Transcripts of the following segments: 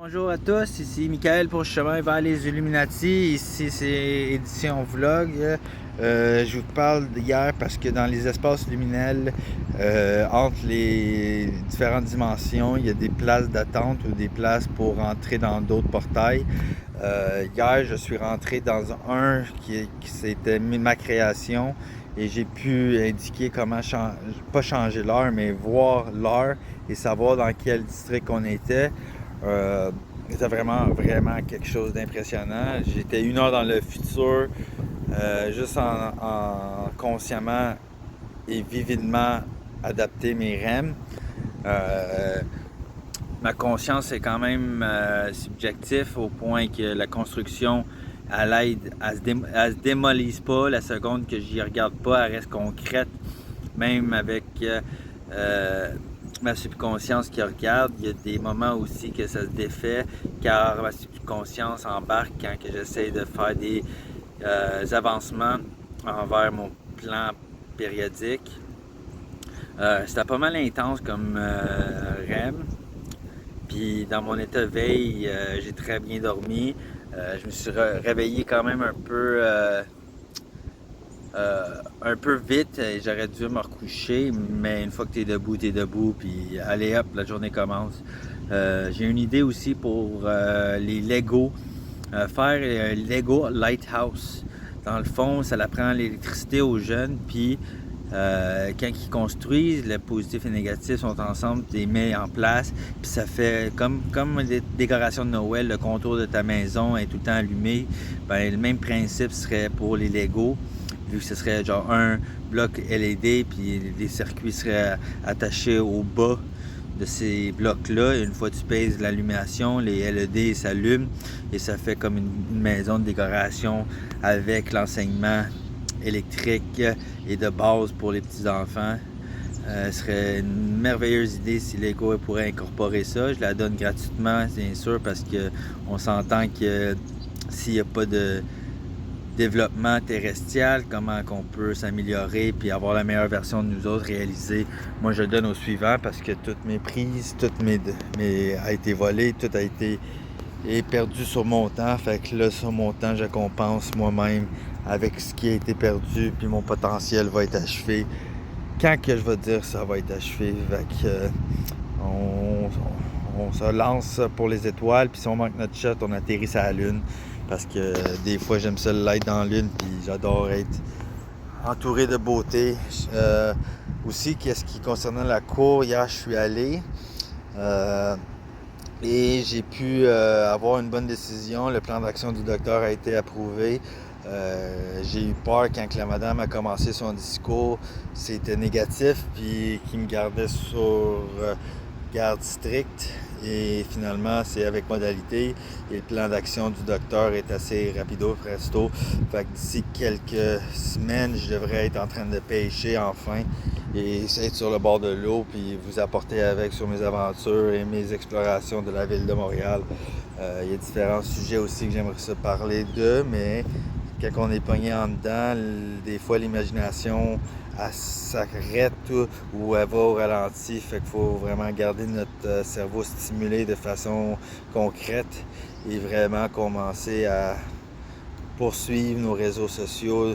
Bonjour à tous, ici Michael pour Chemin vers les Illuminati. Ici c'est édition vlog. Je vous parle d'hier parce que dans les espaces luminels, entre les différentes dimensions, il y a des places d'attente ou des places pour rentrer dans d'autres portails. Hier, je suis rentré dans un qui c'était ma création et j'ai pu indiquer comment pas changer l'heure, mais voir l'heure et savoir dans quel district on était. C'était vraiment quelque chose d'impressionnant. J'étais 1 heure dans le futur, juste en consciemment et vividement adapter mes REM. Ma conscience est quand même subjectif au point que la construction, elle se démolisse pas la seconde que j'y regarde pas, elle reste concrète, même avec ma subconscience qui regarde. Il y a des moments aussi que ça se défait car ma subconscience embarque quand j'essaie de faire des avancements envers mon plan périodique. C'était pas mal intense comme REM. Puis dans mon état de veille, j'ai très bien dormi. Je me suis réveillé quand même un peu vite. J'aurais dû me recoucher, mais une fois que tu es debout, puis allez hop, la journée commence. J'ai une idée aussi pour les Lego. Faire un Lego Lighthouse. Dans le fond, ça apprend l'électricité aux jeunes, puis quand ils construisent, le positif et le négatif sont ensemble, tu les mets en place, puis ça fait comme des décorations de Noël, le contour de ta maison est tout le temps allumé. Ben, le même principe serait pour les Lego, vu que ce serait genre un bloc LED, puis les circuits seraient attachés au bas de ces blocs-là. Une fois que tu pèses l'allumation, les LED s'allument et ça fait comme une maison de décoration avec l'enseignement électrique et de base pour les petits-enfants. Ce serait une merveilleuse idée si Lego pourrait incorporer ça. Je la donne gratuitement, bien sûr, parce qu'on s'entend que s'il n'y a pas de développement terrestrial, comment qu'on peut s'améliorer puis avoir la meilleure version de nous autres réalisée. Moi, je le donne au suivant parce que toutes mes prises, a été volé, tout a été perdu sur mon temps. Fait que là, sur mon temps, je compense moi-même avec ce qui a été perdu, puis mon potentiel va être achevé. Quand que je vais dire ça va être achevé, fait que on se lance pour les étoiles, puis si on manque notre shot, on atterrit sur la lune. Parce que des fois, j'aime ça l'être dans la lune, puis j'adore être entouré de beauté. Aussi, qu'est-ce qui concernait la cour, hier, je suis allé et j'ai pu avoir une bonne décision. Le plan d'action du docteur a été approuvé. J'ai eu peur quand la madame a commencé son discours, c'était négatif, puis qui me gardait sur garde stricte. Et finalement, c'est avec modalité. Et le plan d'action du docteur est assez rapido, presto. Fait que d'ici quelques semaines, je devrais être en train de pêcher enfin et être sur le bord de l'eau, puis vous apporter avec sur mes aventures et mes explorations de la ville de Montréal. Il y a différents sujets aussi que j'aimerais se parler d'eux, mais quand on est pogné en dedans, des fois l'imagination elle s'arrête ou elle va au ralenti. Fait qu'il faut vraiment garder notre cerveau stimulé de façon concrète et vraiment commencer à poursuivre nos réseaux sociaux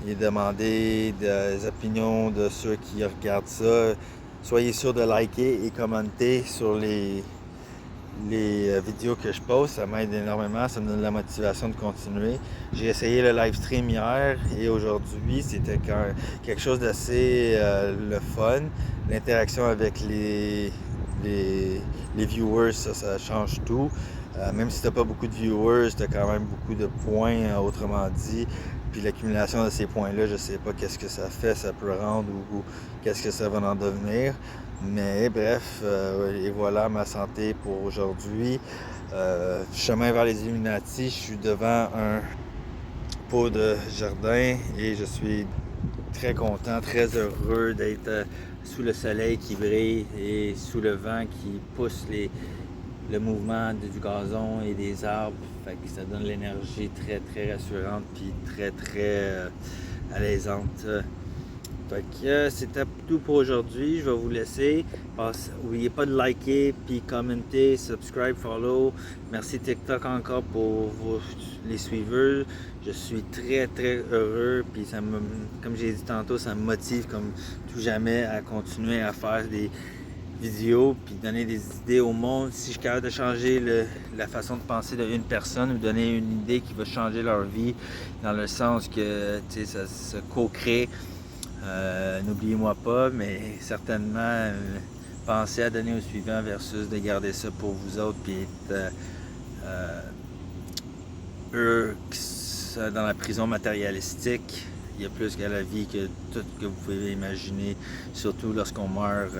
et demander des opinions de ceux qui regardent ça. Soyez sûr de liker et commenter sur les vidéos que je poste, ça m'aide énormément, ça me donne la motivation de continuer. J'ai essayé le live stream hier et aujourd'hui, c'était quelque chose d'assez le fun. L'interaction avec les viewers, ça change tout. Même si tu n'as pas beaucoup de viewers, tu as quand même beaucoup de points, autrement dit. Puis l'accumulation de ces points-là, je sais pas qu'est-ce que ça fait, ça peut rendre ou qu'est-ce que ça va en devenir. Mais bref, et voilà ma santé pour aujourd'hui. Chemin vers les Illuminati, je suis devant un pot de jardin et je suis très content, très heureux d'être sous le soleil qui brille et sous le vent qui pousse le mouvement du gazon et des arbres. Fait que ça donne l'énergie très rassurante puis très alaisante. Fait que c'était tout pour aujourd'hui. Je vais vous laisser. N'oubliez pas de liker, puis commenter, subscribe, follow. Merci TikTok encore pour les suiveurs. Je suis très heureux. Puis comme j'ai dit tantôt, ça me motive comme tout jamais à continuer à faire des vidéos puis donner des idées au monde. Si je suis capable de changer la façon de penser d'une personne ou donner une idée qui va changer leur vie dans le sens que ça se co-crée, n'oubliez-moi pas, mais certainement pensez à donner au suivant versus de garder ça pour vous autres puis être eux dans la prison matérialistique. Il y a plus qu'à la vie que tout ce que vous pouvez imaginer, surtout lorsqu'on meurt.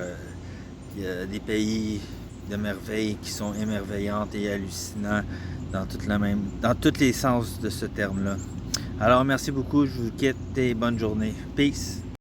Il y a des pays de merveilles qui sont émerveillantes et hallucinants dans tous les sens de ce terme-là. Alors merci beaucoup, je vous quitte et bonne journée. Peace!